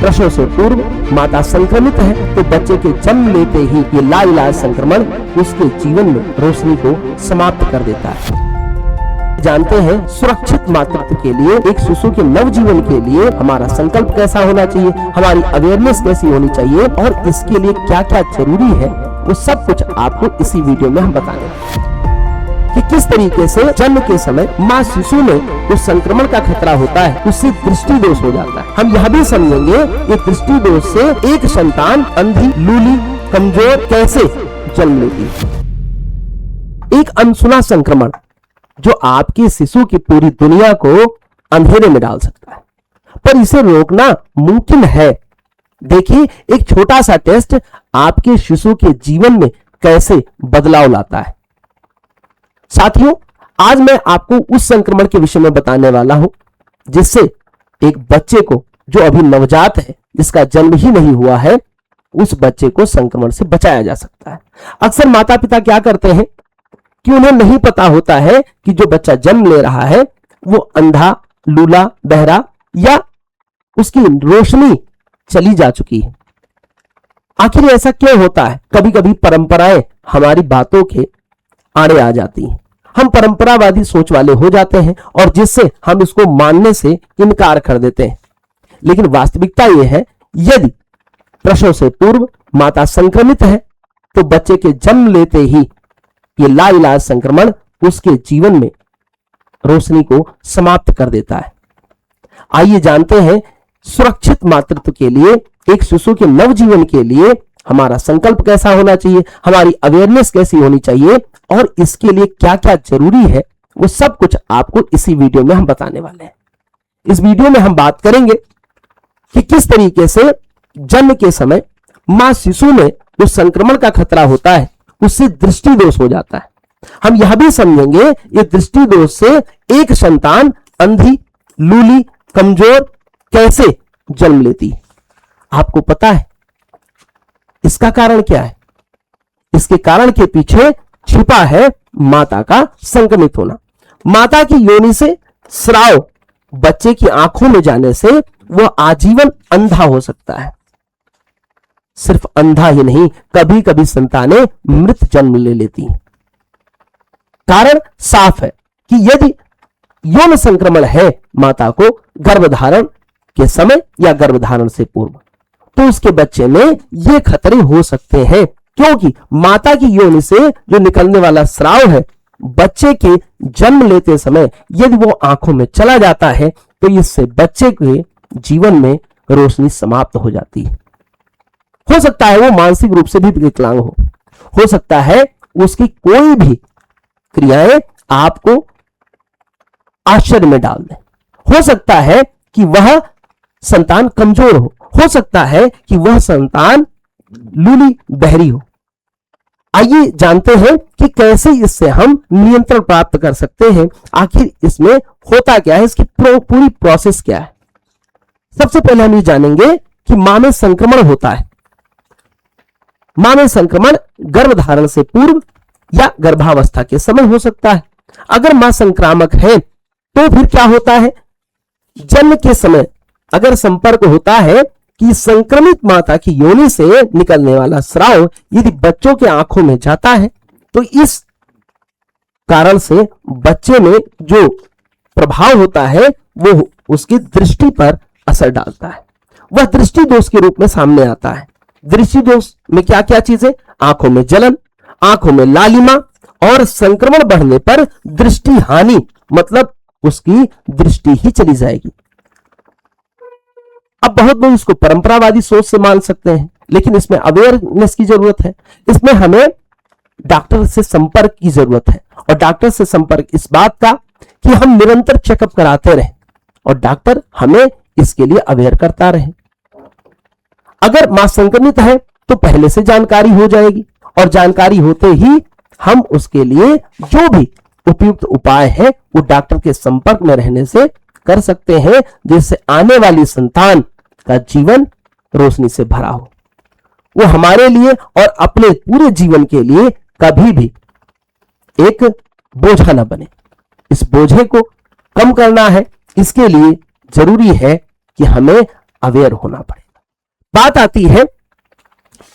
प्रसव से पूर्व माता संक्रमित है तो बच्चे के जन्म लेते ही ये लाइलाज संक्रमण उसके जीवन में रोशनी को समाप्त कर देता है। जानते हैं सुरक्षित मातृत्व के लिए, एक शिशु के नवजीवन के लिए हमारा संकल्प कैसा होना चाहिए, हमारी अवेयरनेस कैसी होनी चाहिए और इसके लिए क्या क्या जरूरी है, वो सब कुछ आपको इसी वीडियो में हम बताएंगे कि किस तरीके से जन्म के समय माँ शिशु में उस संक्रमण का खतरा होता है, उससे दृष्टि दोष हो जाता है। हम यह भी समझेंगे कि दृष्टि दोष से एक संतान अंधी, लूली, कमजोर कैसे जन्म लेती है। एक अनसुना संक्रमण जो आपके शिशु की पूरी दुनिया को अंधेरे में डाल सकता है, पर इसे रोकना मुमकिन है। देखिए, एक छोटा सा टेस्ट आपके शिशु के जीवन में कैसे बदलाव लाता है। साथियों, आज मैं आपको उस संक्रमण के विषय में बताने वाला हूं जिससे एक बच्चे को, जो अभी नवजात है, जिसका जन्म ही नहीं हुआ है, उस बच्चे को संक्रमण से बचाया जा सकता है। अक्सर माता पिता क्या करते हैं कि उन्हें नहीं पता होता है कि जो बच्चा जन्म ले रहा है वो अंधा, लूला, बहरा या उसकी रोशनी चली जा चुकी है। आखिर ऐसा क्यों होता है? कभी कभी परंपराएं हमारी बातों के आड़े आ जाती हैं। हम परंपरावादी सोच वाले हो जाते हैं और जिससे हम इसको मानने से इनकार कर देते हैं। लेकिन वास्तविकता यह है, यदि प्रसव से पूर्व माता संक्रमित है तो बच्चे के जन्म लेते ही ये लाइलाज संक्रमण उसके जीवन में रोशनी को समाप्त कर देता है। आइए जानते हैं सुरक्षित मातृत्व के लिए, एक शिशु के नवजीवन के लिए हमारा संकल्प कैसा होना चाहिए, हमारी अवेयरनेस कैसी होनी चाहिए और इसके लिए क्या क्या जरूरी है, वो सब कुछ आपको इसी वीडियो में हम बताने वाले हैं। इस वीडियो में हम बात करेंगे कि किस तरीके से जन्म के समय मां शिशु में जो संक्रमण का खतरा होता है उससे दृष्टि दोष हो जाता है। हम यह भी समझेंगे ये दृष्टि दोष से एक संतान अंधी, लूली, कमजोर कैसे जन्म लेती है। आपको पता है इसका कारण क्या है? इसके कारण के पीछे छिपा है माता का संक्रमित होना। माता की योनि से स्राव बच्चे की आंखों में जाने से वह आजीवन अंधा हो सकता है। सिर्फ अंधा ही नहीं, कभी कभी संतानें मृत जन्म ले लेती हैं। कारण साफ है कि यदि यौन संक्रमण है माता को गर्भधारण के समय या गर्भधारण से पूर्व, तो उसके बच्चे में ये खतरे हो सकते हैं, क्योंकि माता की योनि से जो निकलने वाला स्राव है बच्चे के जन्म लेते समय यदि वो आंखों में चला जाता है तो इससे बच्चे के जीवन में रोशनी समाप्त हो जाती है। हो सकता है वो मानसिक रूप से भी विकलांग हो सकता है उसकी कोई भी क्रियाएं आपको आश्चर्य में डाल दें, हो सकता है कि वह संतान कमजोर हो सकता है कि वह संतान लूली, बहरी हो। आइए जानते हैं कि कैसे इससे हम नियंत्रण प्राप्त कर सकते हैं। आखिर इसमें होता क्या है, इसकी पूरी प्रोसेस क्या है। सबसे पहले हम ये जानेंगे कि मां में संक्रमण होता है। मां में संक्रमण गर्भधारण से पूर्व या गर्भावस्था के समय हो सकता है। अगर मां संक्रामक है तो फिर क्या होता है, जन्म के समय अगर संपर्क होता है कि संक्रमित माता की योनि से निकलने वाला स्राव यदि बच्चों के आंखों में जाता है तो इस कारण से बच्चे में जो प्रभाव होता है वो उसकी दृष्टि पर असर डालता है। वह दृष्टि दोष के रूप में सामने आता है। दृष्टि दोष में क्या क्या चीजें? आंखों में जलन, आंखों में लालिमा और संक्रमण बढ़ने पर दृष्टि हानि, मतलब उसकी दृष्टि ही चली जाएगी। अब बहुत लोग इसको परंपरावादी सोच से मान सकते हैं, लेकिन इसमें अवेयरनेस की जरूरत है। इसमें हमें डॉक्टर से संपर्क की जरूरत है, और डॉक्टर से संपर्क इस बात का कि हम निरंतर चेकअप कराते रहें और डॉक्टर हमें इसके लिए अवेयर करता रहे। अगर मां संक्रमित है तो पहले से जानकारी हो जाएगी, और जानकारी होते ही हम उसके लिए जो भी उपयुक्त उपाय है वो डॉक्टर के संपर्क में रहने से कर सकते हैं, जिससे आने वाली संतान का जीवन रोशनी से भरा हो। वो हमारे लिए और अपने पूरे जीवन के लिए कभी भी एक बोझा न बने। इस बोझे को कम करना है, इसके लिए जरूरी है कि हमें अवेयर होना पड़ेगा। बात आती है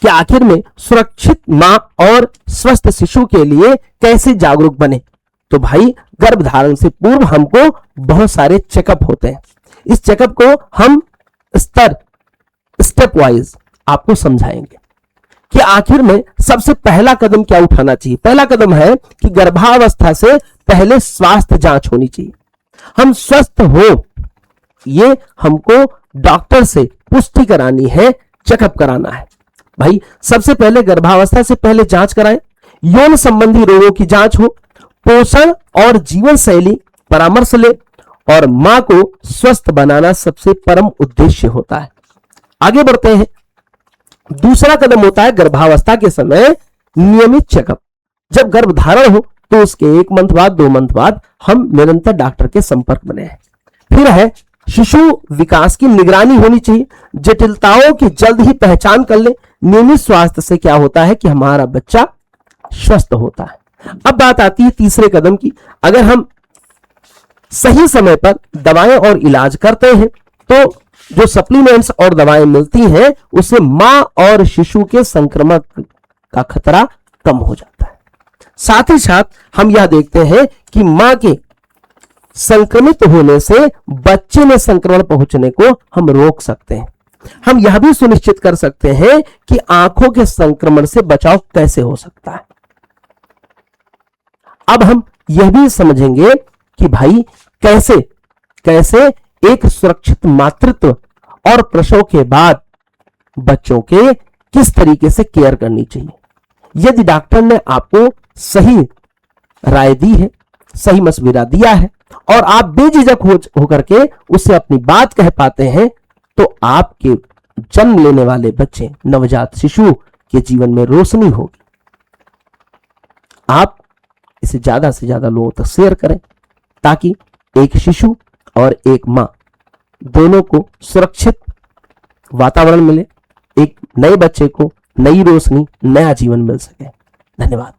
कि आखिर में सुरक्षित मां और स्वस्थ शिशु के लिए कैसे जागरूक बने। तो भाई गर्भधारण से पूर्व हमको बहुत सारे चेकअप होते हैं। इस चेकअप को हम स्टेप वाइज आपको समझाएंगे कि आखिर में सबसे पहला कदम क्या उठाना चाहिए। पहला कदम है कि गर्भावस्था से पहले स्वास्थ्य जांच होनी चाहिए। हम स्वस्थ हो ये हमको डॉक्टर से पुष्टि करानी है, चेकअप कराना है। भाई सबसे पहले गर्भावस्था से पहले जांच कराएं, यौन संबंधी रोगों की जांच हो, पोषण और जीवन शैली परामर्श ले और मां को स्वस्थ बनाना सबसे परम उद्देश्य होता है। आगे बढ़ते हैं। दूसरा कदम होता है गर्भावस्था के समय नियमित चेकअप। जब गर्भधारण हो तो उसके 1 मंथ बाद 2 मंथ बाद हम निरंतर डॉक्टर के संपर्क में रहें। फिर है शिशु विकास की निगरानी होनी चाहिए, जटिलताओं की जल्द ही पहचान कर ले। नियमित स्वास्थ्य से क्या होता है कि हमारा बच्चा स्वस्थ होता है। अब बात आती है तीसरे कदम की। अगर हम सही समय पर दवाएं और इलाज करते हैं तो जो सप्लीमेंट्स और दवाएं मिलती हैं उससे मां और शिशु के संक्रमण का खतरा कम हो जाता है। साथ ही साथ हम यह देखते हैं कि मां के संक्रमित होने से बच्चे में संक्रमण पहुंचने को हम रोक सकते हैं। हम यह भी सुनिश्चित कर सकते हैं कि आंखों के संक्रमण से बचाव कैसे हो सकता है। अब हम यह भी समझेंगे कि भाई कैसे एक सुरक्षित मातृत्व और प्रसव के बाद बच्चों के किस तरीके से केयर करनी चाहिए। यदि डॉक्टर ने आपको सही राय दी है, सही मशविरा दिया है और आप बेझिझक होकर के उससे अपनी बात कह पाते हैं तो आपके जन्म लेने वाले बच्चे, नवजात शिशु के जीवन में रोशनी होगी। आप इसे ज्यादा से ज्यादा लोगों तक शेयर करें ताकि एक शिशु और एक मां दोनों को सुरक्षित वातावरण मिले, एक नए बच्चे को नई रोशनी, नया जीवन मिल सके। धन्यवाद।